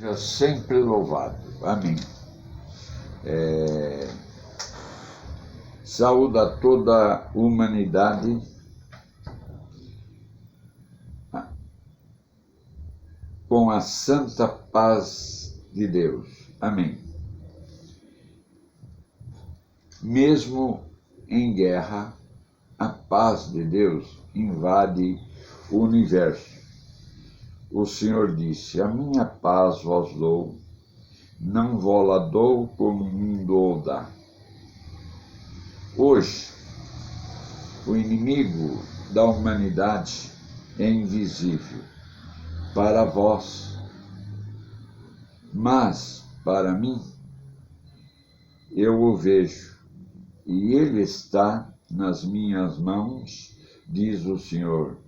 Seja sempre louvado. Amém. Saúdo a toda a humanidade com a santa paz de Deus. Amém. Mesmo em guerra, a paz de Deus invade o universo. O Senhor disse: a minha paz vos dou, não vou-la dou como o mundo o dá. Hoje, o inimigo da humanidade é invisível para vós, mas para mim eu o vejo, e ele está nas minhas mãos, diz o Senhor.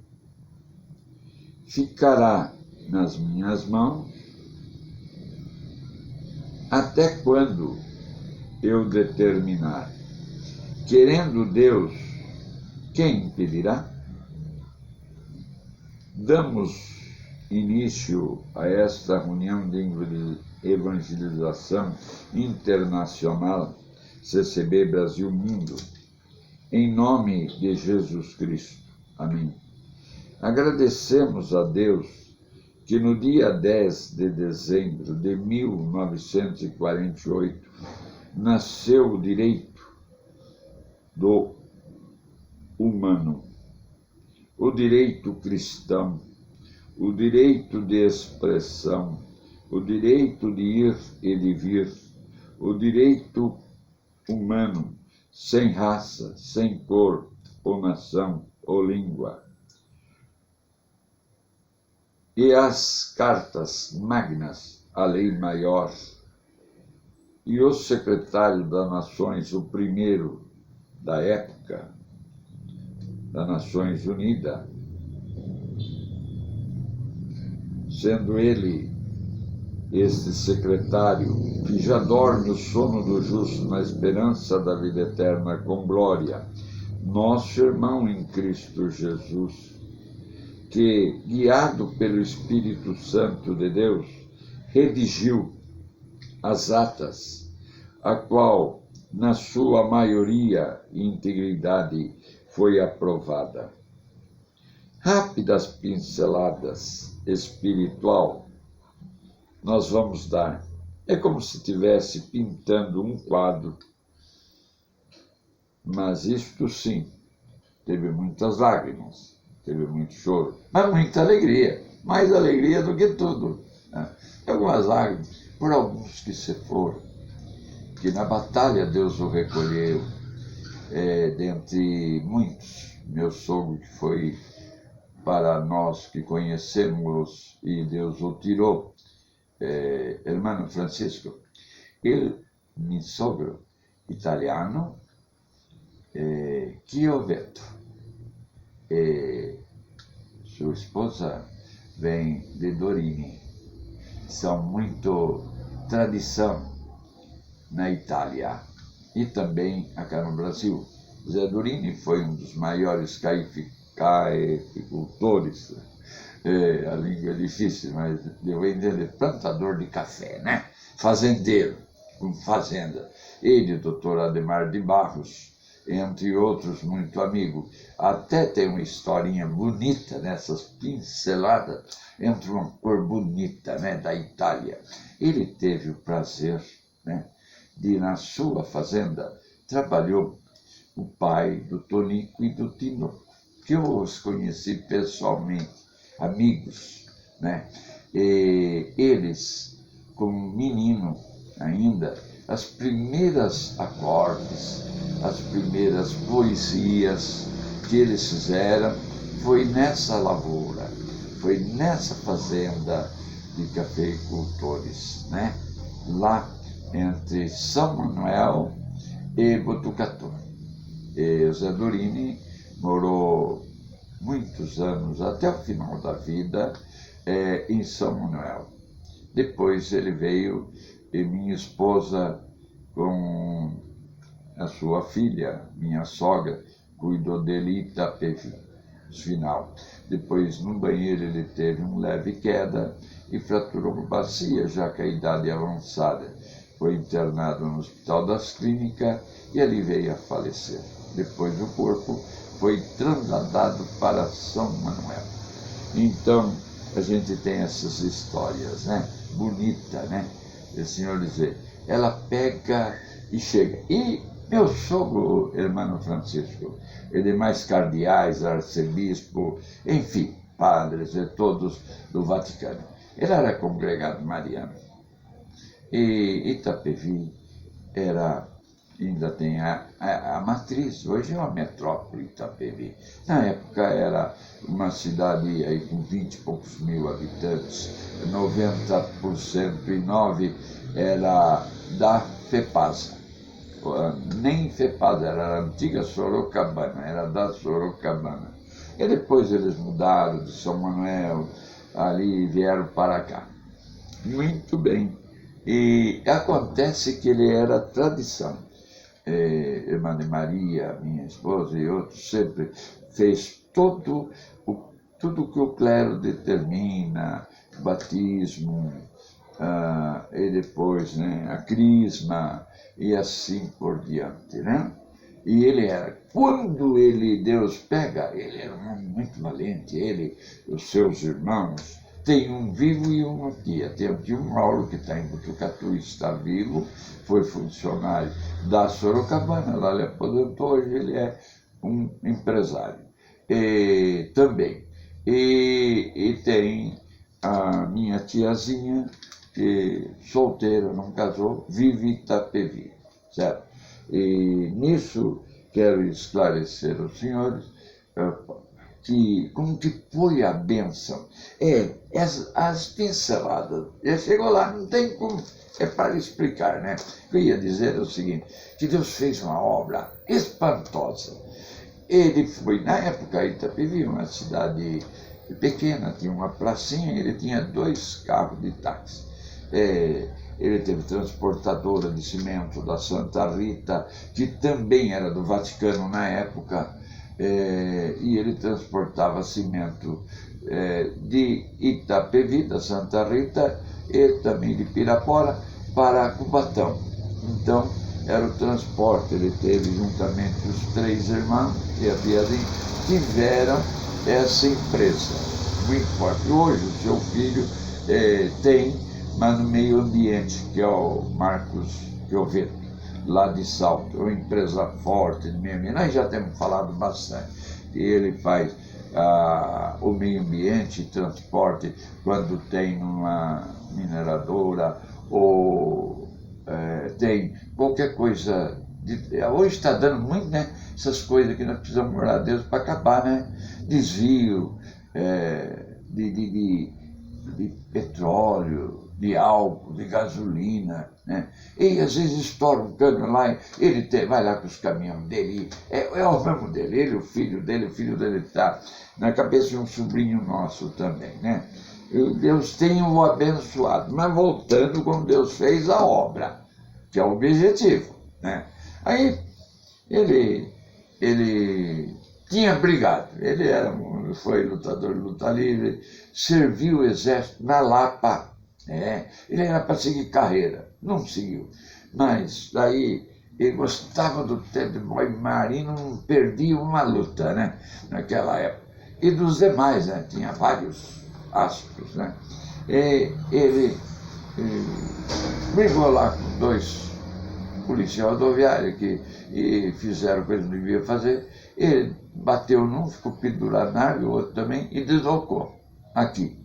Ficará nas minhas mãos até quando eu determinar. Querendo Deus, quem impedirá? Damos início a esta reunião de evangelização internacional, CCB Brasil Mundo, em nome de Jesus Cristo. Amém. Agradecemos a Deus que no dia 10 de dezembro de 1948 nasceu o direito do humano, o direito cristão, o direito de expressão, o direito de ir e de vir, o direito humano, sem raça, sem cor, ou nação, ou língua. E as cartas magnas, a lei maior, e o secretário das Nações, o primeiro da época, das Nações Unidas, sendo ele, este secretário, que já dorme o sono do justo na esperança da vida eterna com glória, nosso irmão em Cristo Jesus, que, guiado pelo Espírito Santo de Deus, redigiu as atas, a qual, na sua maioria e integridade, foi aprovada. Rápidas pinceladas espiritual nós vamos dar. É como se estivesse pintando um quadro, mas isto sim, teve muitas lágrimas, teve muito choro, mas muita alegria, mais alegria do que tudo. Algumas lágrimas por alguns que se foram, que na batalha Deus o recolheu, dentre muitos. Meu sogro, que foi para nós que conhecemos e Deus o tirou, hermano Francisco, meu sogro italiano, Chiovetto, sua esposa vem de Dorini, são muito tradição na Itália e também aqui no Brasil. Zé Dorini foi um dos maiores caificultores, a língua é difícil, mas deu a entender, plantador de café, né? Fazendeiro, com fazenda. Ele, doutor Ademar de Barros, entre outros, muito amigo. Até tem uma historinha bonita nessas pinceladas, entre uma cor bonita, né, da Itália. Ele teve o prazer, né, de, na sua fazenda, trabalhou o pai do Tonico e do Tino, que eu os conheci pessoalmente, amigos, né? E eles, como menino ainda, as primeiras acordes, as primeiras poesias que eles fizeram foi nessa lavoura, foi nessa fazenda de cafeicultores, né? Lá entre São Manuel e Botucatu. E o Zé Dorini morou muitos anos, até o final da vida, em São Manuel. Depois ele veio, e minha esposa, com a sua filha, minha sogra, cuidou dele em Itapevi. final. Depois, no banheiro, ele teve uma leve queda e fraturou uma bacia, já que a idade avançada. Foi internado no Hospital das Clínicas e ali veio a falecer. Depois o corpo foi trasladado para São Manuel. Então, a gente tem essas histórias, né? Bonita, né? O senhor dizer, ela pega e chega. E meu sogro, irmão Francisco, e demais cardeais, arcebispo, enfim, padres, todos do Vaticano. Ele era congregado mariano. E Itapevi ainda tem a matriz, hoje é uma metrópole Itapevi. Na época era uma cidade aí com 20 e poucos mil habitantes, 90% era da FEPASA. Nem FEPASA, era a antiga Sorocabana, era da Sorocabana. E depois eles mudaram de São Manuel, ali vieram para cá. Muito bem. E acontece que ele era tradição. Irmã de Maria, minha esposa e outros, sempre fez tudo que o clero determina, batismo, e depois, né, a crisma e assim por diante, né? E ele era, quando Deus pega, ele era um homem muito valente, ele, os seus irmãos, tem um vivo e um aqui. Tem o tio Mauro, que está em Botucatu, está vivo, foi funcionário da Sorocabana, lá ele aposentou, hoje ele é um empresário. Também. E tem a minha tiazinha, que solteira, não casou, vive em Itapevi, certo? E nisso quero esclarecer aos senhores que, como que foi a bênção. As pinceladas, ele chegou lá, não tem como, é para explicar, né? O que eu ia dizer é o seguinte, que Deus fez uma obra espantosa. Ele foi, na época, Itapevi, uma cidade pequena, tinha uma pracinha, ele tinha 2 carros de táxi. Ele teve transportadora de cimento da Santa Rita, que também era do Vaticano na época, e ele transportava cimento de Itapevi, da Santa Rita, e também de Pirapora, para Cubatão. Então, era o transporte. Ele teve, juntamente os 3 irmãos, que tiveram essa empresa muito forte. Hoje, o seu filho tem, mas no meio ambiente, que é o Marcos Giovetto, lá de Salto, é uma empresa forte de meio ambiente. Nós já temos falado bastante. E ele faz o meio ambiente, transporte, quando tem uma mineradora ou tem qualquer coisa. Hoje está dando muito, né? Essas coisas que nós precisamos orar a Deus para acabar, né? Desvio de petróleo, de álcool, de gasolina, né? E às vezes estoura um cano lá, ele vai lá com os caminhões dele, é o mesmo dele, ele, o filho dele está na cabeça de um sobrinho nosso também, né? E Deus tem o abençoado, mas voltando como Deus fez a obra, que é o objetivo, né? Aí ele tinha brigado, ele foi lutador de luta livre, serviu o exército na Lapa. Ele era para seguir carreira, não seguiu. Mas daí ele gostava do tempo de boi marino, não perdia uma luta, né? Naquela época. E dos demais, né? Tinha vários astros, né? Ele brigou lá com 2 policiais rodoviários que fizeram o que eles não deviam fazer. Ele bateu num, ficou pendurado na árvore, o outro também, e deslocou aqui.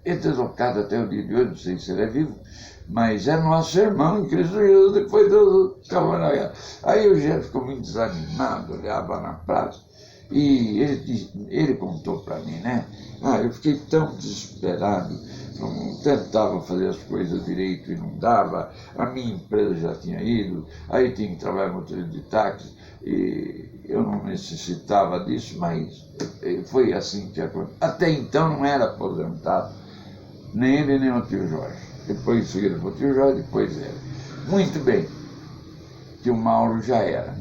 Ele deslocado até o dia de hoje, não sei se ele é vivo, mas é nosso irmão em Cristo Jesus, depois Deus acabou na guerra. Aí o Gênesis ficou muito desanimado, olhava na praça, e ele contou para mim, né? Eu fiquei tão desesperado, não tentava fazer as coisas direito e não dava, a minha empresa já tinha ido, aí tinha que trabalhar no motorista de táxi, e eu não necessitava disso, mas foi assim que aconteceu. Até então não era aposentado, nem ele nem o tio Jorge. Depois seguiram para o tio Jorge, depois ele. Muito bem, que o Mauro já era.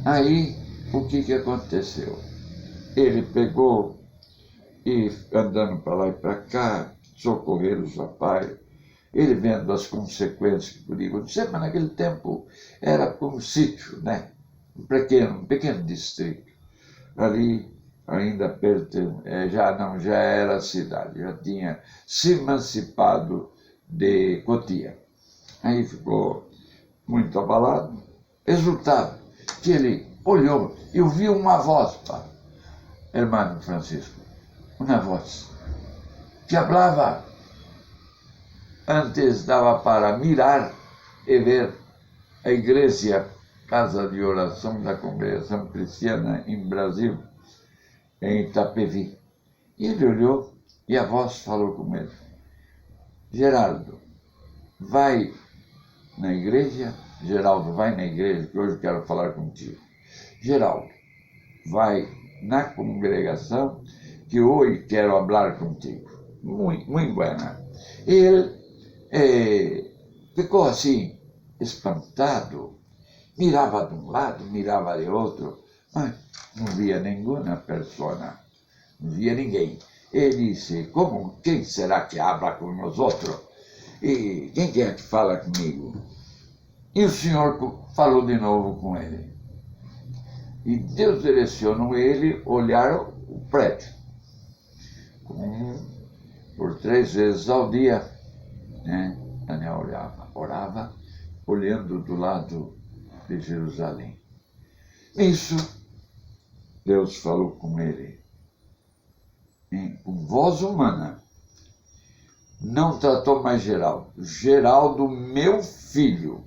Aí, o que aconteceu? ele pegou e, andando para lá e para cá, socorrer os rapazes, ele vendo as consequências que podia acontecer, mas naquele tempo era como um sítio, né? Um pequeno distrito. Ali ainda já era a cidade, já tinha se emancipado de Cotia. Aí ficou muito abalado. Resultado, que ele olhou e ouviu uma voz, hermano Francisco, uma voz que falava. Antes dava para mirar e ver a igreja, casa de oração da Congregação Cristiana em Brasil, em Itapevi. E ele olhou e a voz falou com ele: Geraldo, vai na igreja? Geraldo, vai na igreja, que hoje eu quero falar contigo. Geraldo, vai na congregação, que hoje quero falar contigo. Muito buena. E ele ficou assim, espantado, mirava de um lado, mirava de outro, mas não via nenhuma persona, não via ninguém. Ele disse: quem será que habla com nós outros? E quem é que fala comigo? E o Senhor falou de novo com ele. E Deus direcionou ele olhar o prédio. Por 3 vezes ao dia, né? Daniel orava, olhando do lado de Jerusalém. Nisso, Deus falou com ele, com voz humana. Não tratou mais Geraldo. Geraldo, meu filho,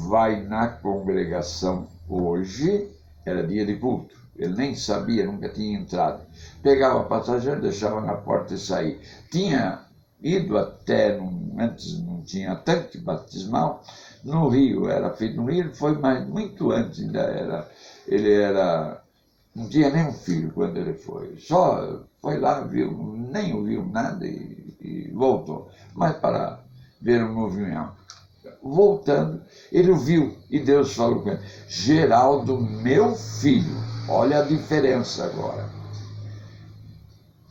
vai na congregação hoje. Era dia de culto. Ele nem sabia, nunca tinha entrado. Pegava passageiro, deixava na porta e saía. Tinha ido até, antes não tinha tanque batismal, no Rio, era feito no Rio, ele foi muito antes, não tinha nem um filho quando ele foi. Só foi lá, nem ouviu nada e voltou. Mas para ver o movimento. Voltando, ele ouviu e Deus falou com ele: Geraldo, meu filho, olha a diferença agora.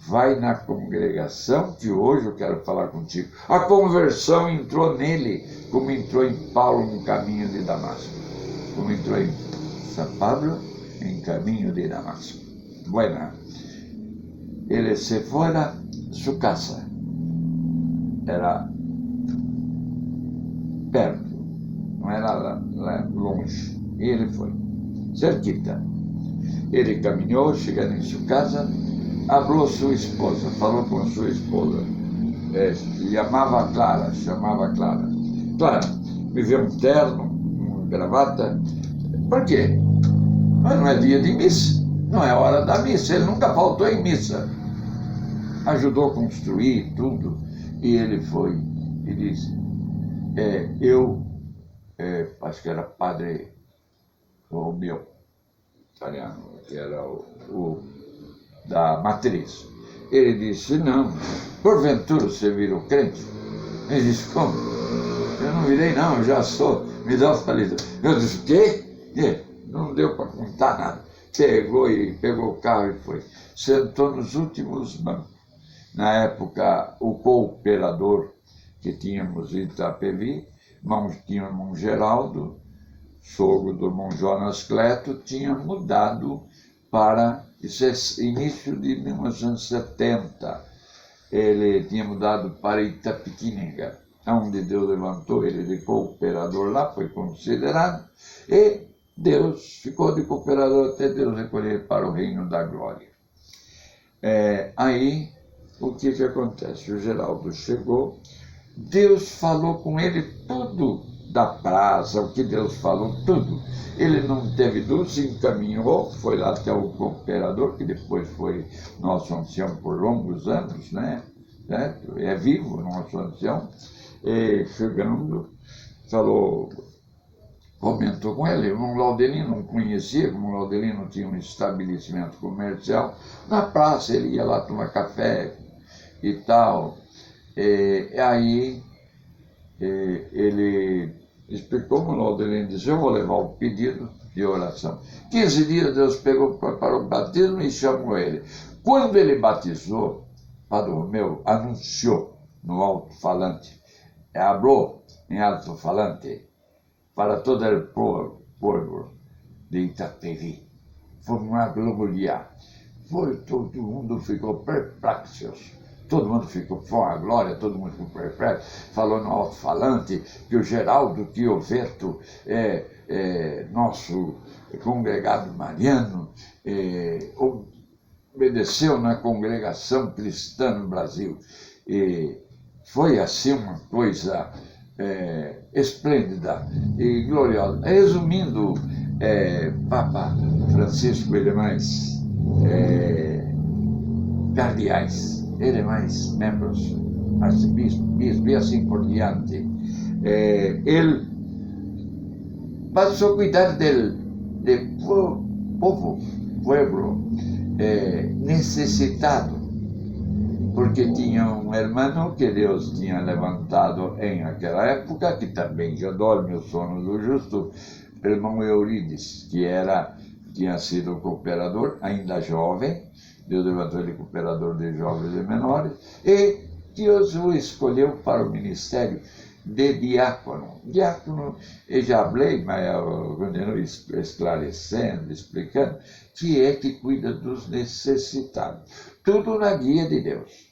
Vai na congregação, que hoje eu quero falar contigo. A conversão entrou nele, como entrou em Paulo no caminho de Damasco. Como entrou em São Pablo, em caminho de Damasco. Bueno, ele se foi a sua casa. Era perto, não era lá longe. E ele foi, cerquita. Ele caminhou, chegando em sua casa, falou sua esposa, falou com sua esposa. Chamava Clara. Clara, me vê um terno, uma gravata. Por quê? Mas não é dia de missa, não é hora da missa, ele nunca faltou em missa. Ajudou a construir tudo. E ele foi e disse: acho que era padre Romeu, italiano, que era o da matriz. Ele disse: não, porventura você virou crente? Ele disse: como? Eu não virei não, eu já sou, me dá o falida. Eu disse: o quê? Não deu para contar nada. Pegou o carro e foi. Sentou nos últimos bancos. Na época, o cooperador que tínhamos em Itapevi, tinha o irmão Geraldo, sogro do irmão Jonas Cleto, tinha mudado para início de 1970. Ele tinha mudado para Itapetinga, onde Deus levantou ele de cooperador lá, foi considerado, e Deus ficou de cooperador até Deus recolher para o reino da glória. Aí, o que acontece? O Geraldo chegou, Deus falou com ele tudo da praça, o que Deus falou, tudo. Ele não teve dúvida, se encaminhou, foi lá até o cooperador, que depois foi nosso ancião por longos anos, né? Certo? É vivo, nosso ancião. E chegando, comentou com ele. O irmão Laudelino não conhecia, o irmão Laudelino tinha um estabelecimento comercial. Na praça ele ia lá tomar café e tal. E aí ele explicou, o Laudelino disse, eu vou levar o pedido de oração. 15 dias Deus pegou para o batismo e chamou ele. Quando ele batizou, Padre Romeu anunciou no alto-falante, hablou em alto-falante para todo o povo de Itapevi. Foi uma glória. Todo mundo ficou perplexo. Todo mundo ficou, foi uma glória, todo mundo ficou perplexo. Falou no alto-falante que o Geraldo Chiovetto nosso congregado mariano, obedeceu na congregação cristã no Brasil. E foi assim uma coisa esplêndida e gloriosa. Resumindo, Papa Francisco, ele é mais cardeais, ele é mais membros, arcebispo, bispo e assim por diante. Ele passou a cuidar del pueblo necessitado, porque tinha um irmão que Deus tinha levantado em aquela época, que também já dorme o sono do justo, o irmão Eurides, que tinha sido cooperador, ainda jovem. Deus levantou ele cooperador de jovens e menores, e Deus o escolheu para o ministério de diácono. Diácono, eu já falei, mas eu continuo esclarecendo, explicando, que cuida dos necessitados. Tudo na guia de Deus.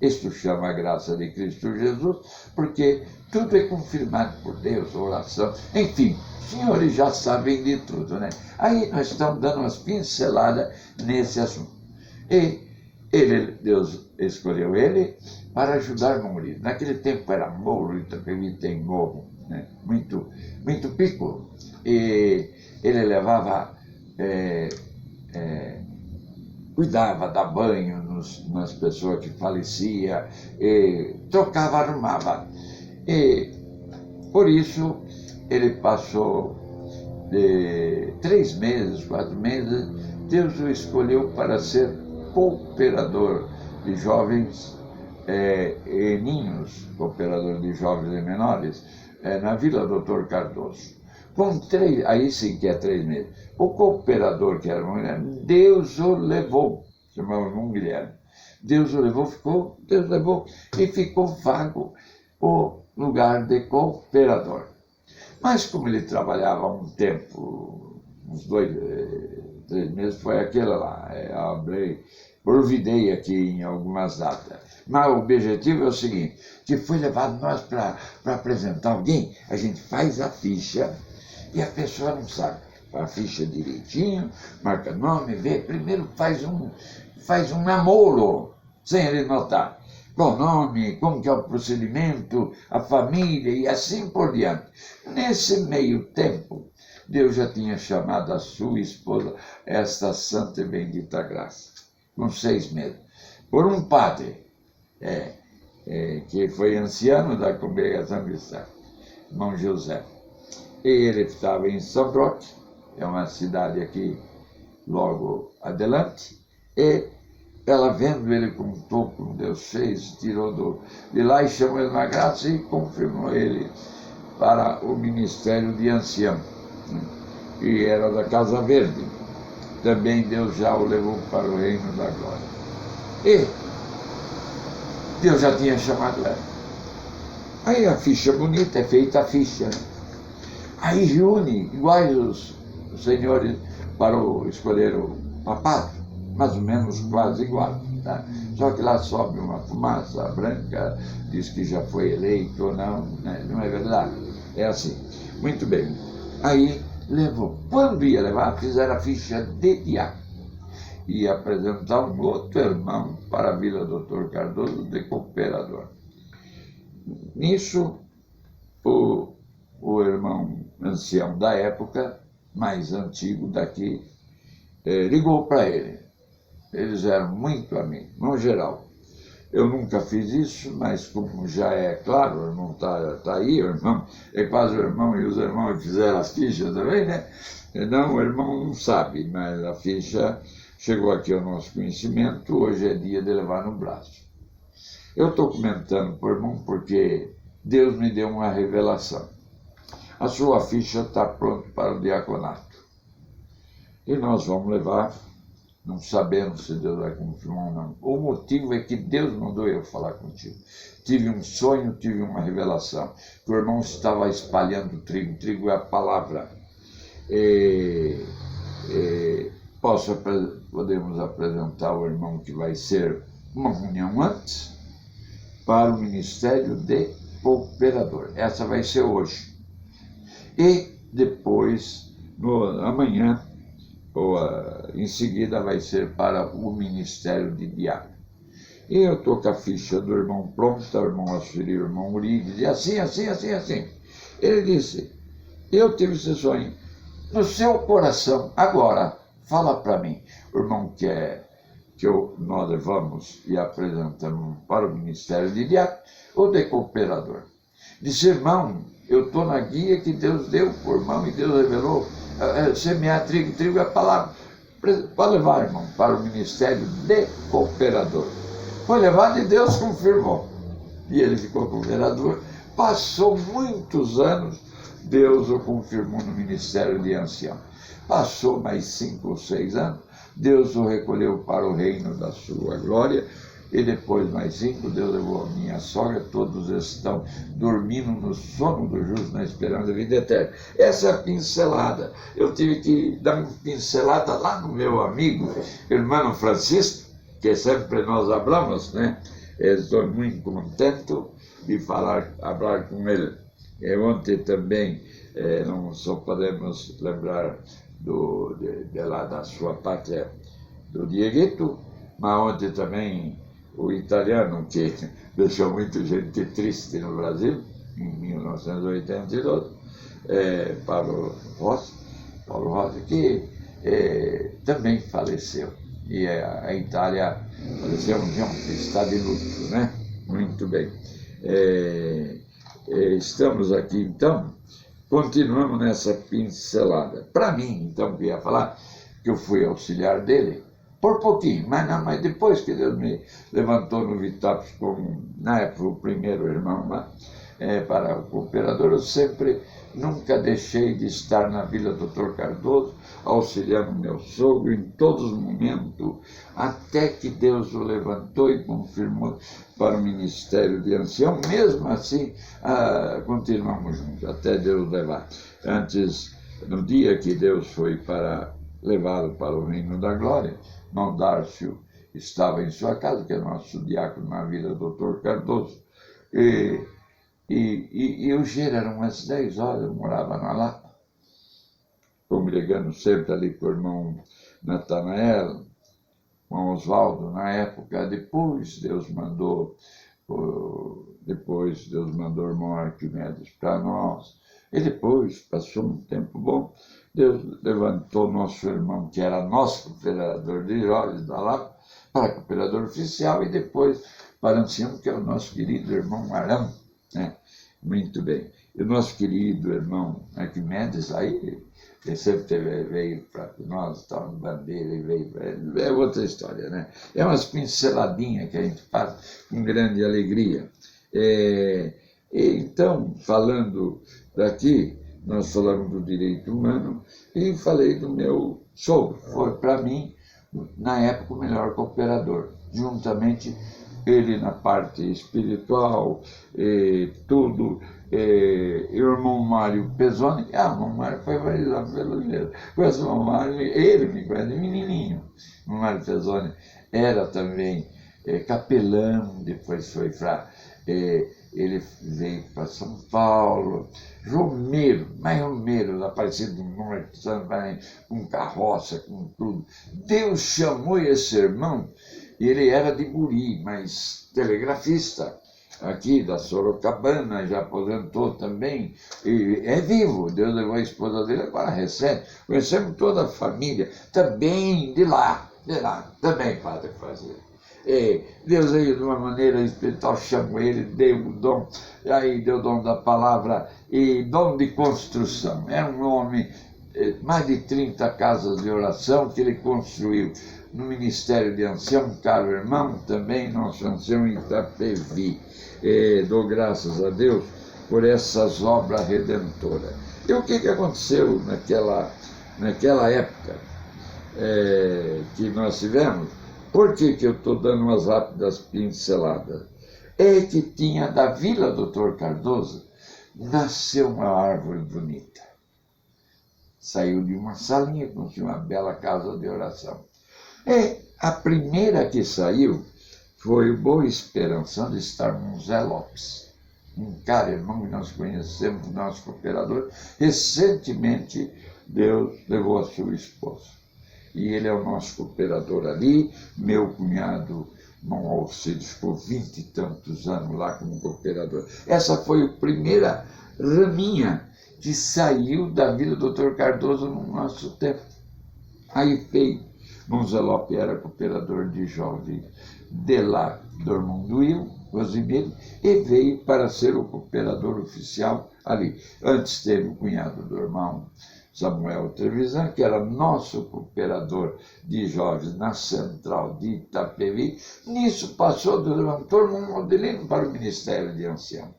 Isto chama a graça de Cristo Jesus, porque tudo é confirmado por Deus, oração, enfim, os senhores já sabem de tudo, né? Aí nós estamos dando umas pinceladas nesse assunto. E Deus escolheu ele para ajudar Maurício. Naquele tempo era Mouro, Itapevi tem morro, né? muito pico. E ele levava, cuidava, dava banho nas pessoas que faleciam, trocava, arrumava. E por isso ele passou 3 meses, 4 meses, Deus o escolheu para ser cooperador de jovens e ninhos, cooperador de jovens e menores, na Vila Doutor Cardoso. Aí sim que é 3 meses. O cooperador, que era uma mulher, Deus o levou, chamava irmão Guilherme. Deus o levou, Deus levou e ficou vago o lugar de cooperador. Mas como ele trabalhava um tempo, uns 3 meses, foi aquela lá, olvidei aqui em algumas datas. Mas o objetivo é o seguinte, que foi levado nós para apresentar alguém, a gente faz a ficha e a pessoa não sabe. Faz a ficha direitinho, marca nome, vê, primeiro faz um namoro, sem ele notar. Qual o nome, como que é o procedimento, a família e assim por diante. Nesse meio tempo, Deus já tinha chamado a sua esposa, esta santa e bendita graça, com 6 meses, por um padre, que foi anciano da congregação cristã, irmão José. E ele estava em São Roque, é uma cidade aqui logo adiante, e ela vendo ele contou como Deus fez, tirou de lá e chamou ele na graça e confirmou ele para o ministério de ancião. E era da Casa Verde. Também Deus já o levou para o reino da glória. E Deus já tinha chamado ela. Aí a ficha bonita, é feita a ficha. Aí reúne, iguais os senhores para escolher o papado, mais ou menos quase igual. Tá? Só que lá sobe uma fumaça branca, diz que já foi eleito ou não, né? Não é verdade. É assim. Muito bem. Aí levou. Quando ia levar, fizeram a ficha de diácono. Ia apresentar um outro irmão para a Vila Doutor Cardoso de cooperador. Nisso, o irmão ancião da época, mais antigo daqui, ligou para ele. Eles eram muito amigos, no geral. Eu nunca fiz isso, mas como já é claro, o irmão está aí, o irmão é quase o irmão, e os irmãos fizeram as fichas também, né? Não, o irmão não sabe, mas a ficha chegou aqui ao nosso conhecimento, hoje é dia de levar no braço. Eu estou comentando por irmão porque Deus me deu uma revelação. a sua ficha está pronta para o diaconato. E nós vamos levar, não sabemos se Deus vai confirmar ou não. O motivo é que Deus mandou eu falar contigo. Tive um sonho, tive uma revelação, que o irmão estava espalhando trigo. Trigo é a palavra. Podemos apresentar o irmão que vai ser uma reunião antes para o Ministério de Cooperador. Essa vai ser hoje. E depois, amanhã, em seguida, vai ser para o Ministério de Diácono. E eu estou com a ficha do irmão pronta, o irmão Assírio, o irmão Uribe, e assim. Ele disse, eu tive esse sonho no seu coração, agora, fala para mim. O irmão quer que nós levamos e apresentamos para o Ministério de Diácono ou de Cooperador. Disse, irmão, eu estou na guia que Deus deu para o irmão e Deus revelou. Semear trigo, trigo é a palavra. Pode levar, irmão, para o Ministério de Cooperador. Foi levado e Deus confirmou. E ele ficou cooperador. Passou muitos anos, Deus o confirmou no Ministério de Ancião. Passou mais 5 ou 6 anos, Deus o recolheu para o reino da sua glória. E depois mais 5, Deus levou a minha sogra, todos estão dormindo no sono do justo, na esperança da vida eterna. Essa é a pincelada. Eu tive que dar uma pincelada lá no meu amigo, irmão Francisco, que sempre nós falamos, né? Estou muito contente de falar com ele. Ontem também, não só podemos lembrar de lá da sua pátria, do Dieguito, mas ontem também o italiano, que deixou muita gente triste no Brasil, em 1982, Paulo Rossi, que também faleceu. E a Itália faleceu ontem, está de luto, né? Muito bem. Estamos aqui, então, continuamos nessa pincelada. Para mim, então, que ia falar que eu fui auxiliar dele, por pouquinho, mas depois que Deus me levantou no Vitópolis como, na época, o primeiro irmão lá, para o cooperador, eu nunca deixei de estar na Vila Doutor Cardoso, auxiliando meu sogro em todos os momentos, até que Deus o levantou e confirmou para o Ministério de Ancião. Mesmo assim, continuamos juntos, até Deus levar. Antes, no dia que Deus foi para levá-lo para o reino da glória, irmão Dárcio estava em sua casa, que é nosso diácono na Vila Doutor Cardoso, e o giro era umas 10 horas, eu morava na Lapa, congregando sempre ali com o irmão Natanael, com o Oswaldo na época. Depois Deus mandou o irmão Arquimedes para nós, e depois passou um tempo bom, Deus levantou nosso irmão, que era nosso cooperador de Jorge da Lapa, para cooperador oficial, e depois para ancião, que é o nosso querido irmão Arão, né? Muito bem. E o nosso querido irmão Arquimedes, aí, ele sempre veio para nós, estava no bandeira e veio para ele. É outra história, né? É umas pinceladinhas que a gente faz com grande alegria. Então, falando daqui, nós falamos do direito humano e falei do meu sogro. Foi, para mim, na época, o melhor cooperador, juntamente ele na parte espiritual, tudo. O irmão Mário Pezzoni, o irmão Mário foi batizado pelo Jesus. Conhece o irmão Mário, ele me conhece, menininho. O irmão Mário Pezzoni era também capelão, depois foi para... ele veio para São Paulo, Romeiro, Aparecido do Norte, com carroça, com tudo. Deus chamou esse irmão, e ele era de Buri, mas telegrafista, aqui da Sorocabana, já aposentou também, e é vivo. Deus levou a esposa dele, agora recebe. Conhecemos toda a família, também de lá, também padre fazia. Deus aí, de uma maneira espiritual, chamou ele, deu o dom, aí deu o dom da palavra e dom de construção. Era um homem, mais de 30 casas de oração que ele construiu no Ministério de Ancião, caro irmão, também nosso ancião em Itapevi. Dou graças a Deus por essas obras redentoras. E o que aconteceu naquela época que nós tivemos? Por que eu estou dando umas rápidas pinceladas? É que tinha da Vila Doutor Cardoso, nasceu uma árvore bonita. Saiu de uma salinha, tinha uma bela casa de oração. A primeira que saiu foi o Boa Esperança, onde está o Zé Lopes, um cara irmão que nós conhecemos, nosso cooperador. Recentemente, Deus levou a sua esposa. E ele é o nosso cooperador ali. Meu cunhado, irmão Alcides, ficou 20 e tantos anos lá como cooperador. Essa foi a primeira raminha que saiu da Vila Doutor Cardoso no nosso tempo. Aí veio, irmão Zé Lopes era cooperador de jovens de lá do irmão Duil, Rosimiro, e veio para ser o cooperador oficial ali. Antes teve o cunhado do irmão Samuel Trevisan, que era nosso cooperador de jovens na central de Itapevi. Nisso passou do levantor um modelino para o Ministério de Ancião.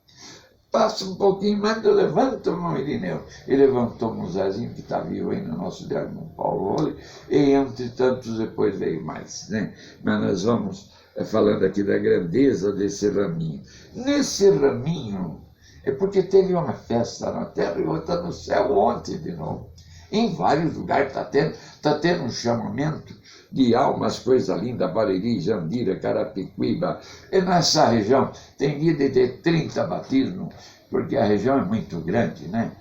Passa um pouquinho mais, levanta o irmão Irineu. E levantou um Zezinho, que está vivo aí no nosso diário, no Paulo Role, e entre tantos depois veio mais, né? Mas nós vamos falando aqui da grandeza desse raminho. Nesse raminho, é porque teve uma festa na terra e outra no céu ontem de novo. Em vários lugares está tendo um chamamento de almas, coisa linda, Bariri, Jandira, Carapicuíba. E nessa região tem dia de ter 30 batismos, porque a região é muito grande, né?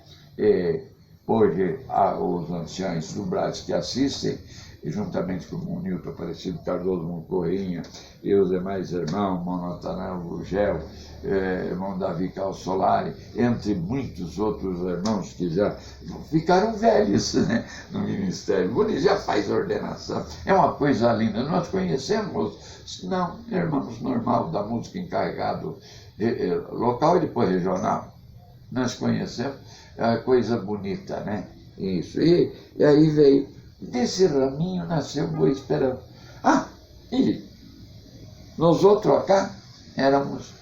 Hoje, os anciãos do Brasil que assistem, juntamente com o Nilton Aparecido Cardoso Moncorrinha e os demais irmãos, irmão Natanael Gugel, irmão Davi Calsolari, entre muitos outros irmãos que já ficaram velhos, né, no ministério. O já faz ordenação. É uma coisa linda. Nós conhecemos, não, irmãos normal da música encarregado local e depois regional. Nós conhecemos, é uma coisa bonita, né? Isso. E aí veio. Desse raminho nasceu Boa Esperança. E nós outros cá éramos,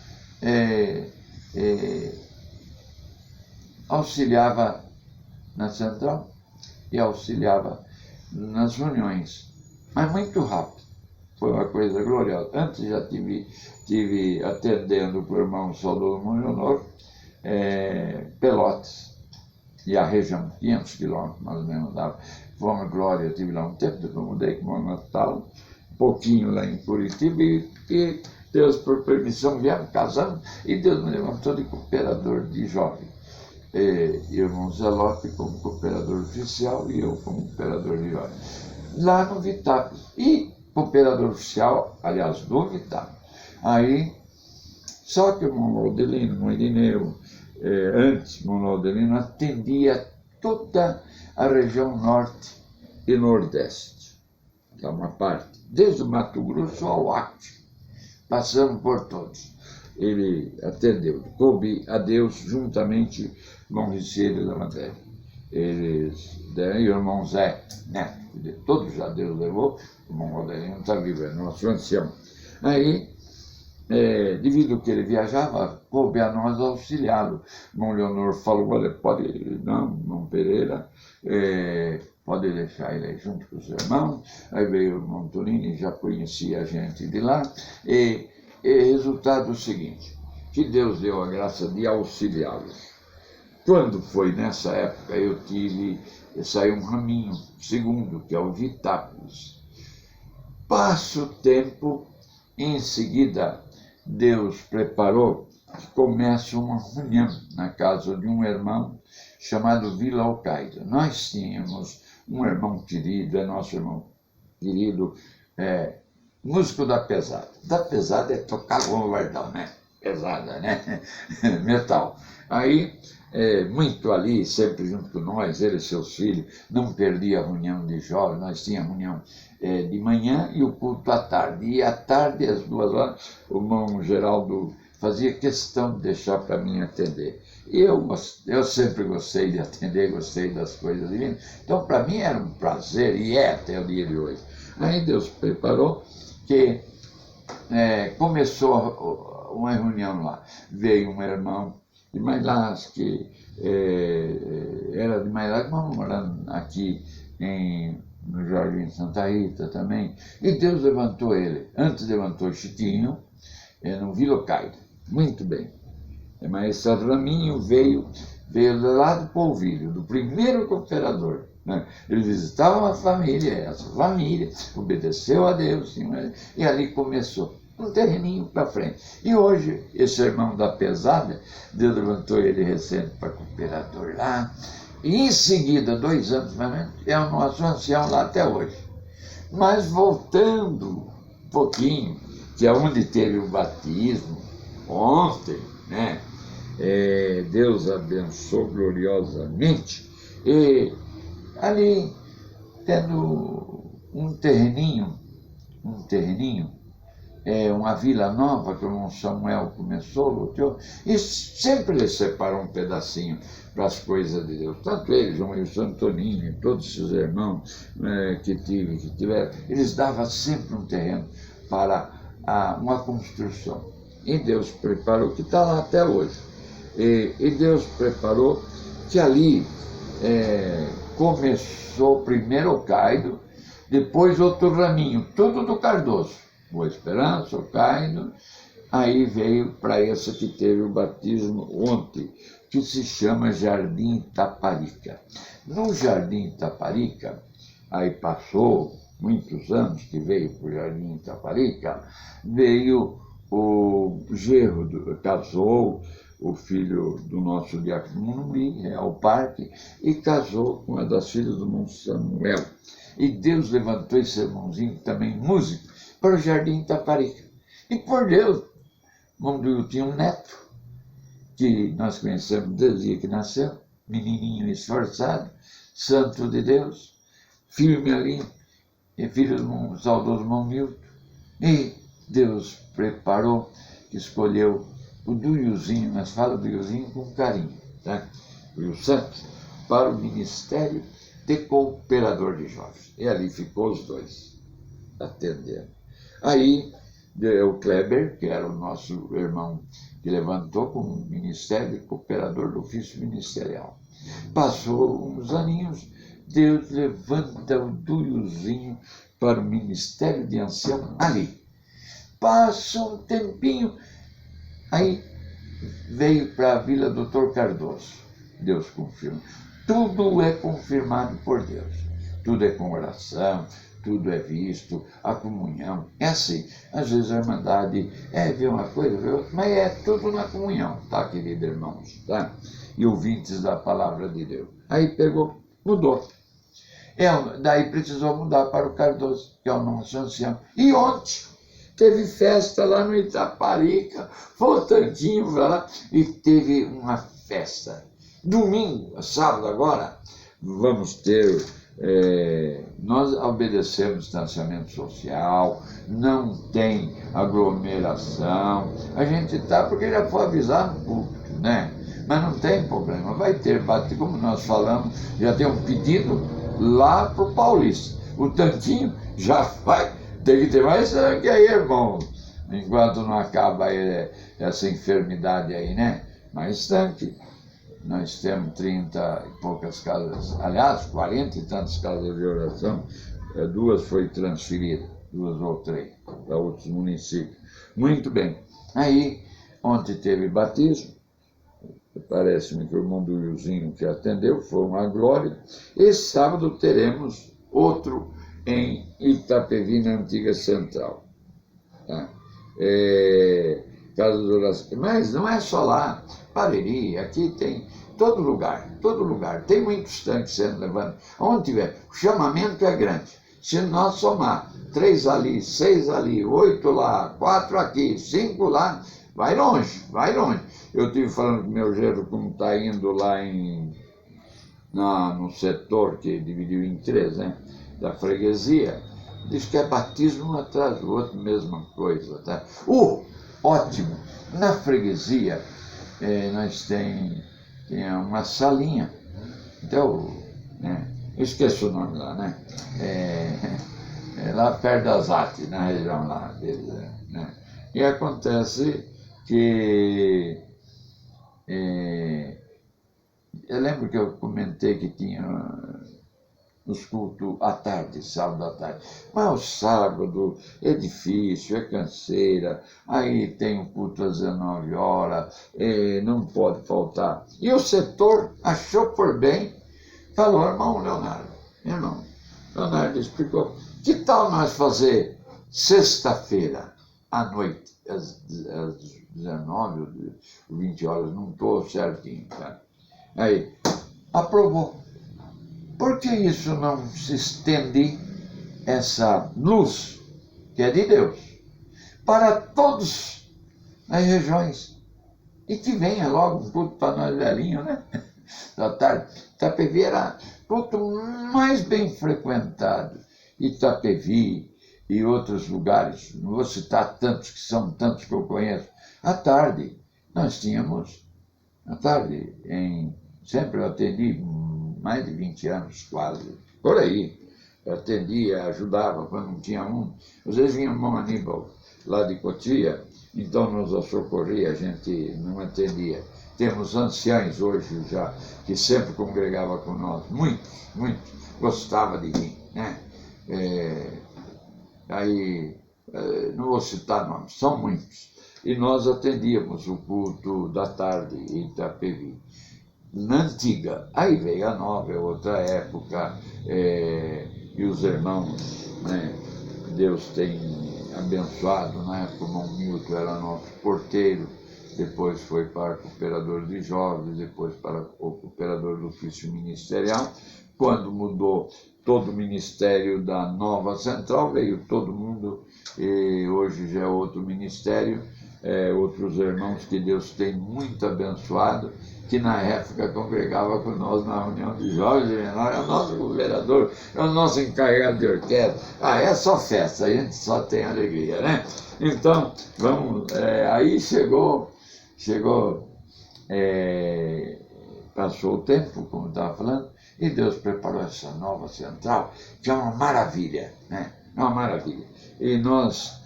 auxiliava na central e auxiliava nas reuniões, mas muito rápido. Foi uma coisa gloriosa. Antes já tive atendendo para o irmão Saudoso Monionor, Pelotas, e a região, 500 quilômetros mais ou menos dava. Foi uma glória, eu tive lá um tempo, depois mudei com o Natal, um pouquinho lá em Curitiba, e Deus, por permissão, viemos casando, e Deus me levantou de cooperador de jovem. E o irmão Zé Lopes como cooperador oficial, e eu como cooperador de jovem. Lá no Vitap. E cooperador oficial, aliás, do Vitap. Aí, só que o irmão Laudelino, o irmão Irineu, antes, o irmão Laudelino atendia toda a região norte e nordeste, que é uma parte, desde o Mato Grosso ao Acre, passando por todos. Ele atendeu, coube a Deus juntamente com o Riceiro da Matéria. Eles, daí o irmão Zé, neto, de todos já Deus levou, o irmão Rodelino está vivo, é nosso ancião. Aí, devido que ele viajava, coube a nós auxiliá-lo. O irmão Leonor falou, olha, pode, não, irmão Pereira, pode deixar ele aí junto com os irmãos. Aí veio o irmão Tonini, já conhecia a gente de lá, e resultado é o seguinte, que Deus deu a graça de auxiliá-los. Quando foi nessa época, saiu um raminho, segundo, que é o Vitápolis. Passa o tempo, em seguida, Deus preparou, começa uma reunião na casa de um irmão chamado Vila Alcaide. Nós tínhamos um irmão querido, nosso irmão querido, músico da pesada. Da pesada é tocar bombardão, né? Pesada, né? Metal. Aí, muito ali, sempre junto com nós, ele e seus filhos, não perdia a reunião de jovens, nós tínhamos reunião de manhã e o culto à tarde. E à tarde, às 2 horas, o irmão Geraldo fazia questão de deixar para mim atender. E eu sempre gostei de atender, gostei das coisas divinas. Então, para mim era um prazer, e é até o dia de hoje. Aí Deus preparou que começou uma reunião lá. Veio um irmão de Mailas, que era de Mailas, mas morando aqui no Jardim Santa Rita também. E Deus levantou ele. Antes levantou Chiquinho, no Vila Caide. Muito bem. Mas esse Raminho veio lá do Polvilho, do primeiro cooperador. Né? Ele visitava essa família, obedeceu a Deus, e ali começou um terreninho para frente. E hoje, esse irmão da pesada, Deus levantou ele recente para cooperador lá, e em seguida, 2 anos mais ou menos, é o nosso ancião lá até hoje. Mas voltando um pouquinho, que é onde teve o batismo, ontem, né? Deus abençoou gloriosamente, e ali, tendo um terreninho, uma vila nova que o irmão Samuel começou, lutou, e sempre ele separou um pedacinho para as coisas de Deus. Tanto ele, João Wilson Antonini, todos esses irmãos que tiveram, eles davam sempre um terreno para uma construção. E Deus preparou, que está lá até hoje. E Deus preparou que ali começou primeiro o Caido, depois outro raminho, tudo do Cardoso. Boa Esperança, o Caido, aí veio para essa que teve o batismo ontem, que se chama Jardim Itaparica. No Jardim Itaparica, aí passou muitos anos que veio para o Jardim Itaparica, veio o genro, casou o filho do nosso diácono Munumbi, ao Parque, e casou com uma das filhas do irmão Samuel. E Deus levantou esse irmãozinho também, músico, para o Jardim Itaparica. E por Deus, Munduí tinha um neto, que nós conhecemos desde o dia que nasceu, menininho esforçado, santo de Deus, firme ali, e filho do saudoso irmão Milton. E Deus preparou, escolheu o Duiuzinho, nós falamos do Duiuzinho com carinho, tá? O Duiu Santos, para o ministério de cooperador de jovens. E ali ficou os dois, atendendo. Aí, o Kleber, que era o nosso irmão que levantou como ministério de cooperador do ofício ministerial. Passou uns aninhos, Deus levanta o Duiuzinho para o ministério de ancião ali. Passa um tempinho, aí veio para a Vila Doutor Cardoso. Deus confirma. Tudo é confirmado por Deus. Tudo é com oração, tudo é visto, a comunhão. É assim, às vezes a Irmandade vê uma coisa, vê outra, mas é tudo na comunhão, tá, queridos irmãos? Tá? E ouvintes da palavra de Deus. Aí pegou, mudou. Daí precisou mudar para o Cardoso, que é o nosso ancião. E ontem teve festa lá no Itaparica, foi o tanquinho lá, e teve uma festa. Domingo, sábado agora, vamos ter... nós obedecemos distanciamento social, não tem aglomeração. A gente está, porque já foi avisar no público, né? Mas não tem problema, vai ter, como nós falamos, já tem um pedido lá para o Paulista. O tanquinho já vai, tem que ter mais tanque aí, irmão, enquanto não acaba essa enfermidade aí, né? Mais tanque. Nós temos 30 e poucas casas, aliás, 40 e tantas casas de oração, 2 foi transferida, 2 ou 3, para outros municípios. Muito bem. Aí, ontem teve batismo, parece-me que o irmão do Wilzinho que atendeu, foi uma glória. E sábado teremos outro em Itapevi, na antiga Central. Tá? Casa de oração. Mas não é só lá, Pareri, aqui tem todo lugar, tem muitos tanques sendo levantados. Onde tiver, o chamamento é grande. Se nós somar 3 ali, 6 ali, 8 lá, 4 aqui, 5 lá, vai longe. Eu estive falando com meu genro como está indo lá no setor que dividiu em 3, né, da freguesia. Diz que é batismo um atrás do outro, mesma coisa, tá? Ótimo! Na freguesia, nós tem uma salinha, então, eu esqueço o nome lá, né? Lá perto das artes, na região lá deles, né? E acontece que Eu lembro que eu comentei que tinha os cultos à tarde, sábado à tarde. Mas o sábado é difícil, é canseira, aí tem um culto às 19 horas, não pode faltar. E o setor achou por bem, falou, irmão Leonardo explicou, que tal nós fazer sexta-feira à noite, às 19 ou 20 horas, não estou certinho, tá? Aí, aprovou. Por que isso não se estende, essa luz, que é de Deus, para todos as regiões? E que venha logo um culto para nós velhinhos, né? Da tarde. Itapevi era o culto mais bem frequentado. Itapevi e outros lugares, não vou citar tantos, que são tantos que eu conheço. À tarde, nós tínhamos, à tarde, sempre eu atendi mais de 20 anos, quase, por aí. Eu atendia, ajudava quando não tinha um. Às vezes vinha um irmão Aníbal, lá de Cotia, então nos socorria, a gente não atendia. Temos anciãos hoje já, que sempre congregavam com nós, muitos, gostava de vir, né? Não vou citar nomes, são muitos. E nós atendíamos o culto da tarde em Itapevi. Na antiga, aí veio a nova, é outra época, e os irmãos, né, Deus tem abençoado, na época o irmão Milton era nosso porteiro, depois foi para cooperador de jovens, depois para o cooperador do ofício ministerial. Quando mudou todo o ministério da nova central, veio todo mundo, e hoje já é outro ministério, outros irmãos que Deus tem muito abençoado, que na época congregava com nós na reunião de jovens, é o nosso governador, é o nosso encarregado de orquestra. É só festa, a gente só tem alegria, né? Então, vamos, aí chegou, passou o tempo, como eu estava falando, e Deus preparou essa nova central, que é uma maravilha, né? É uma maravilha. E nós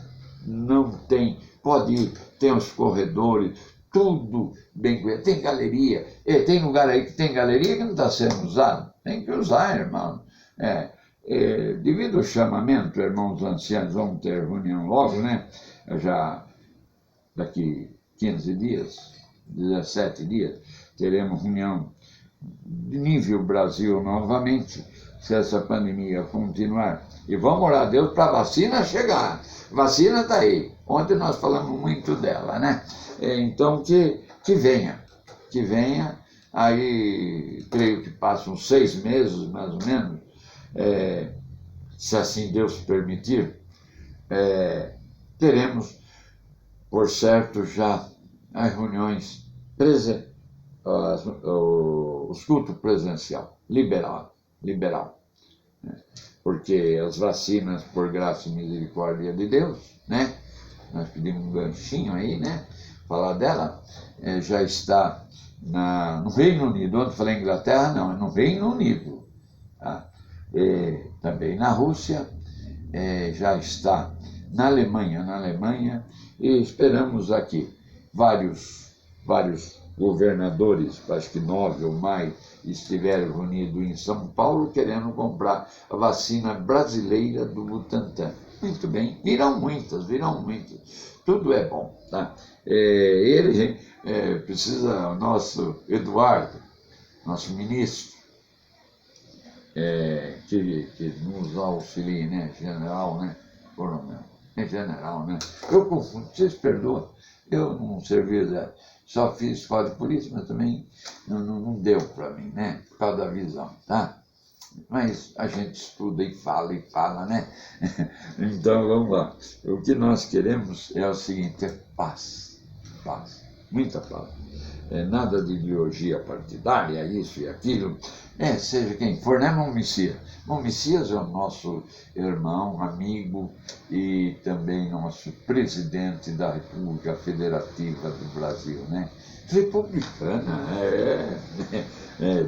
não tem, pode ir, tem os corredores, tudo bem cuidado. Tem galeria, tem lugar aí que tem galeria que não está sendo usado. Tem que usar, irmão. Devido ao chamamento, irmãos anciãos, vamos ter reunião logo, né? Já daqui 15 dias, 17 dias, teremos reunião de nível Brasil novamente, se essa pandemia continuar. E vamos orar a Deus para a vacina chegar. Vacina está aí. Ontem nós falamos muito dela, né? Então, que venha. Aí, creio que passam 6 meses, mais ou menos, se assim Deus permitir, teremos, por certo, já as reuniões, os cultos presencial, liberal, né? Porque as vacinas, por graça e misericórdia de Deus, né? Nós pedimos um ganchinho aí, né? Falar dela, já está no Reino Unido. Ontem falei Inglaterra, não, é no Reino Unido. Tá? Também na Rússia, já está na Alemanha, e esperamos aqui vários governadores, acho que 9 ou mais, estiveram reunidos em São Paulo querendo comprar a vacina brasileira do Butantan. Muito bem, virão muitas. Tudo é bom, tá? Ele precisa, o nosso Eduardo, nosso ministro, que nos auxilia, né? General, né? Coronel. É general, né? Eu confundo, vocês perdoam. Eu não servi, só fiz escola de polícia, mas também não deu para mim, né? Por causa da visão, tá? Mas a gente estuda e fala, né? Então, vamos lá. O que nós queremos é o seguinte, paz, muita paz. Nada de ideologia partidária, isso e aquilo. Seja quem for, né, Mão Messias? Mão Messias é o nosso irmão, amigo e também nosso presidente da República Federativa do Brasil, né? Republicana,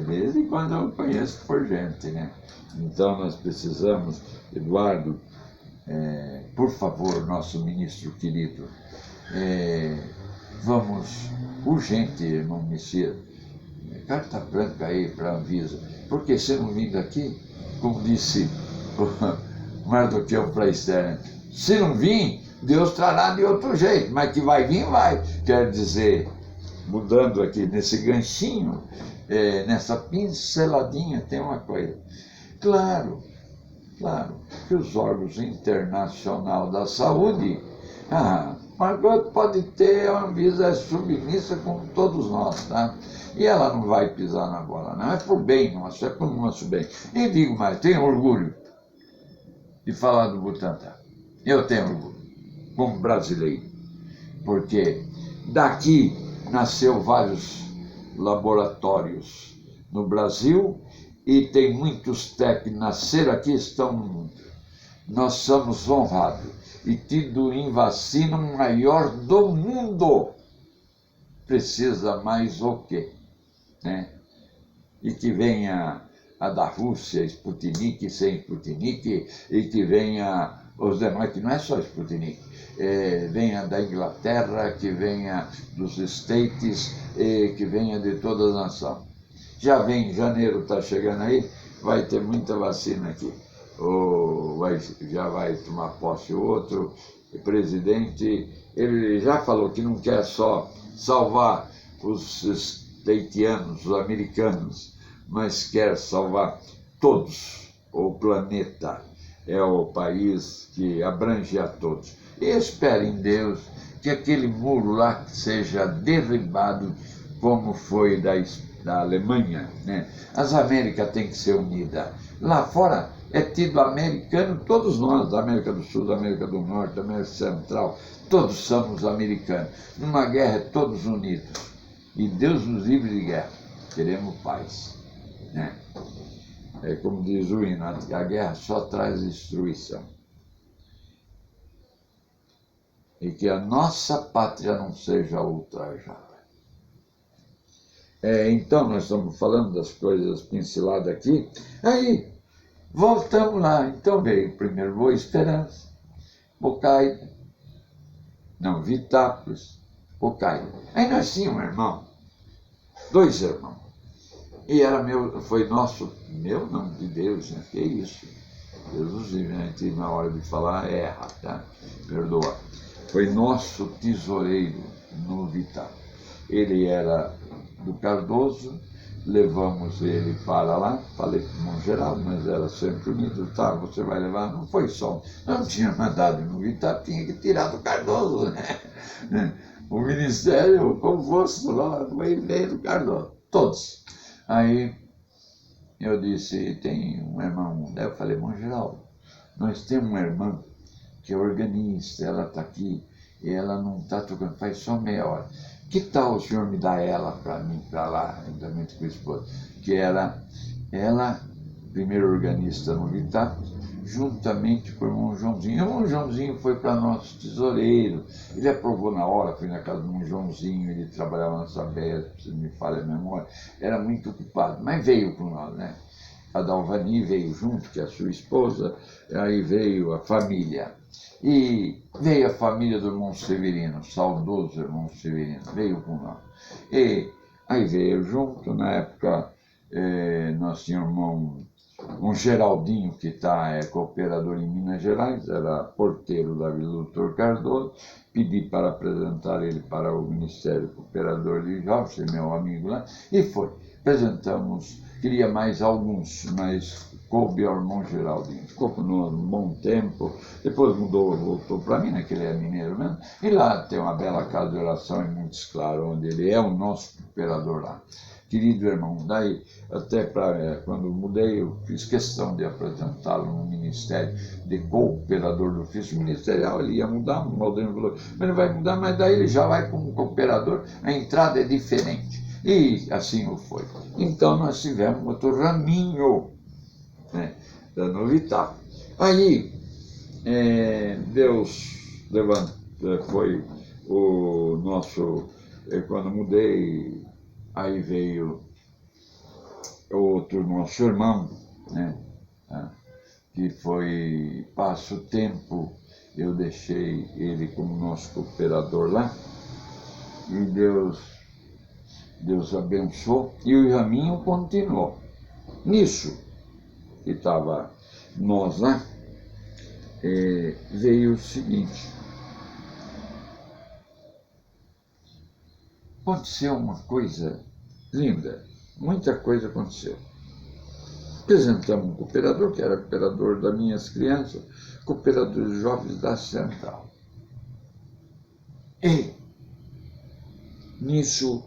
desde quando eu conheço por gente, né? Então nós precisamos, Eduardo, por favor, nosso ministro querido, vamos urgente, irmão Messias, carta branca aí para a Anvisa, porque se não vir daqui, como disse o Mardoqueu para Esther, se não vir, Deus trará de outro jeito, mas que vai vir, vai. Quer dizer, mudando aqui nesse ganchinho, nessa pinceladinha, tem uma coisa. Claro que os órgãos internacionais da saúde, Margot pode ter, a Anvisa é submissa como todos nós, tá? E ela não vai pisar na bola, não. É por bem nosso, é por nosso bem. E digo mais, tenho orgulho de falar do Butantan. Eu tenho orgulho, como brasileiro, porque daqui nasceu vários laboratórios no Brasil e tem muitos técnicos que nasceram aqui e estão no mundo. Nós somos honrados e tido em vacina o maior do mundo. Precisa mais o quê? Né? E que venha a da Rússia, Sputnik, sem Sputnik, e que venha os demais, que não é só Sputnik, venha da Inglaterra, que venha dos States, que venha de toda a nação. Já vem, janeiro está chegando aí, vai ter muita vacina aqui. Já vai tomar posse outro presidente, ele já falou que não quer só salvar os stateanos, os americanos, mas quer salvar todos. O planeta é o país que abrange a todos. E espero em Deus que aquele muro lá seja derribado como foi da Alemanha, né? As Américas têm que ser unidas. Lá fora é tido americano, todos nós, da América do Sul, da América do Norte, da América Central, todos somos americanos. Numa guerra, todos unidos. E Deus nos livre de guerra. Queremos paz, né? É como diz o hino, a guerra só traz destruição. E que a nossa pátria não seja ultrajada. Então, nós estamos falando das coisas pinceladas aqui. Aí, voltamos lá. Então veio primeiro Boa Esperança, Bocaida, não, Vitápolis, Bocaida. Aí nós tínhamos um irmão, 2 irmãos. E era foi nosso, meu não, de Deus, né? Que isso? Jesus, né? Na hora de falar, erra, tá? Perdoa. Foi nosso tesoureiro no Vitápolis. Ele era do Cardoso, levamos ele para lá, falei para o irmão Geraldo, mas era sempre unido, tá, você vai levar, não foi só, não tinha mandado no Vitar, tinha que tirar do Cardoso, né? O ministério, o convosco lá, veio do Cardoso, todos. Aí eu disse, tem um irmão, daí eu falei, irmão Geraldo, nós temos uma irmã que é organista, ela está aqui, e ela não está tocando, faz só meia hora. Que tal o senhor me dar ela para mim, para lá, juntamente com a esposa? Que era ela, primeiro organista no Vitar, juntamente com o irmão Joãozinho. O irmão Joãozinho foi para nosso tesoureiro, ele aprovou na hora, fui na casa do irmão Joãozinho, ele trabalhava na Sabesp, se me falha a memória, era muito ocupado, mas veio com nós, né? A Dalvani veio junto, que é a sua esposa, aí veio a família. E veio a família do irmão Severino, saudoso irmão Severino, veio com nós. E aí veio junto, na época nós tínhamos um Geraldinho, que é cooperador em Minas Gerais, era porteiro da Vila do Dr. Cardoso, pedi para apresentar ele para o Ministério Cooperador de Jovens, meu amigo lá, e foi. Apresentamos, queria mais alguns, mas coube ao irmão Geraldinho. Ficou por um bom tempo, depois mudou, voltou para mim, né, que ele é mineiro mesmo, e lá tem uma bela casa de oração em Montes Claros, onde ele é o nosso cooperador lá. Querido irmão, daí até quando mudei, eu fiz questão de apresentá-lo no Ministério de Cooperador do Ofício Ministerial, ele ia mudar, o Maldonado falou, mas ele vai mudar, mas daí ele já vai como cooperador, a entrada é diferente. E assim o foi. Então nós tivemos outro raminho, né, da Novitar. Aí Deus foi o nosso, quando mudei, aí veio outro nosso irmão, né, que foi, passa o tempo, eu deixei ele como nosso cooperador lá, e Deus Deus abençoou, e o Raminho continuou. Nisso, que estava nós lá, veio o seguinte: aconteceu uma coisa linda, muita coisa aconteceu. Apresentamos um cooperador, que era cooperador das minhas crianças, cooperador de jovens da Central. E nisso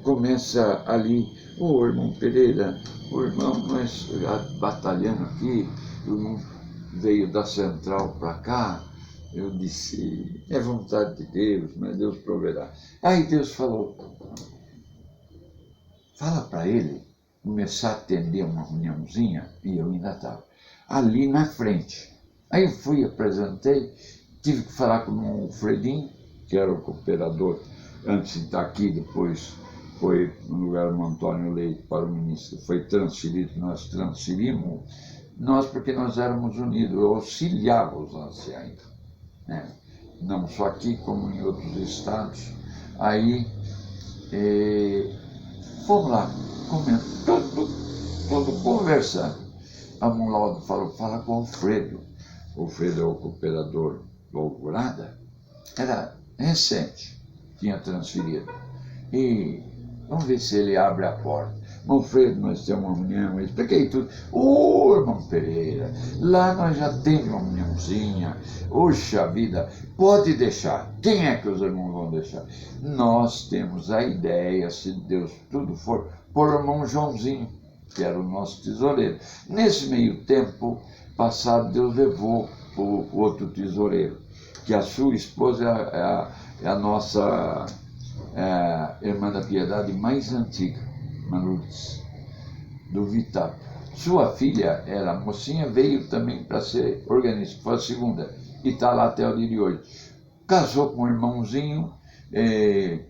começa ali, o irmão Pereira, o irmão, nós batalhando aqui, o irmão veio da Central para cá. Eu disse, é vontade de Deus, mas Deus proverá. Aí Deus falou, fala para ele começar a atender uma reuniãozinha, e eu ainda estava ali na frente. Aí eu fui, apresentei, tive que falar com o Fredinho, que era o cooperador, antes de estar aqui, depois foi no lugar do Antônio Leite para o ministro, foi transferido, nós transferimos, nós porque nós éramos unidos, eu auxiliava os anciãos, né? Não só aqui, como em outros estados. Aí fomos lá, todo conversando. A Munaldo falou, fala com o Alfredo. O Alfredo é o cooperador do Alvorada, era recente, tinha transferido. E vamos ver se ele abre a porta. Alfredo, nós temos uma reunião, eu expliquei tudo. Ô, irmão Pereira, lá nós já temos uma reuniãozinha. Oxa vida, pode deixar. Quem é que os irmãos vão deixar? Nós temos a ideia, se Deus tudo for, por o irmão Joãozinho, que era o nosso tesoureiro. Nesse meio tempo passado, Deus levou o outro tesoureiro, que a sua esposa é a nossa irmã da Piedade mais antiga, Lourdes, do Vital. Sua filha era mocinha, veio também para ser organista, foi a segunda, e está lá até o dia de hoje. Casou com um irmãozinho,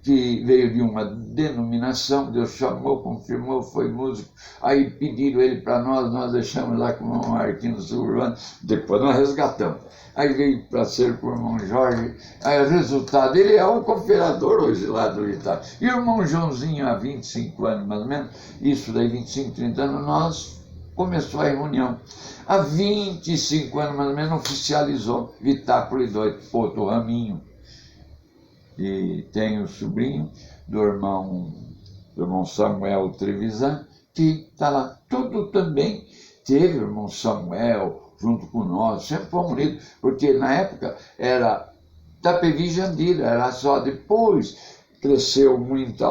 que veio de uma denominação, Deus chamou, confirmou, foi músico, aí pediram ele para nós deixamos lá com o irmão Marquinhos Urbano, depois nós resgatamos. Aí veio para ser com o irmão Jorge, aí o resultado, ele é o cooperador hoje lá do Itá. E o irmão Joãozinho, há 25 anos mais ou menos, isso daí 25, 30 anos, nós começou a reunião. Há 25 anos mais ou menos oficializou Vitáculo e dois, outro Raminho. E tem o sobrinho do irmão Samuel Trevisan, que está lá. Tudo também teve o irmão Samuel junto com nós, sempre fomos unidos, porque na época era Tapevi e Jandira, era só depois, cresceu muita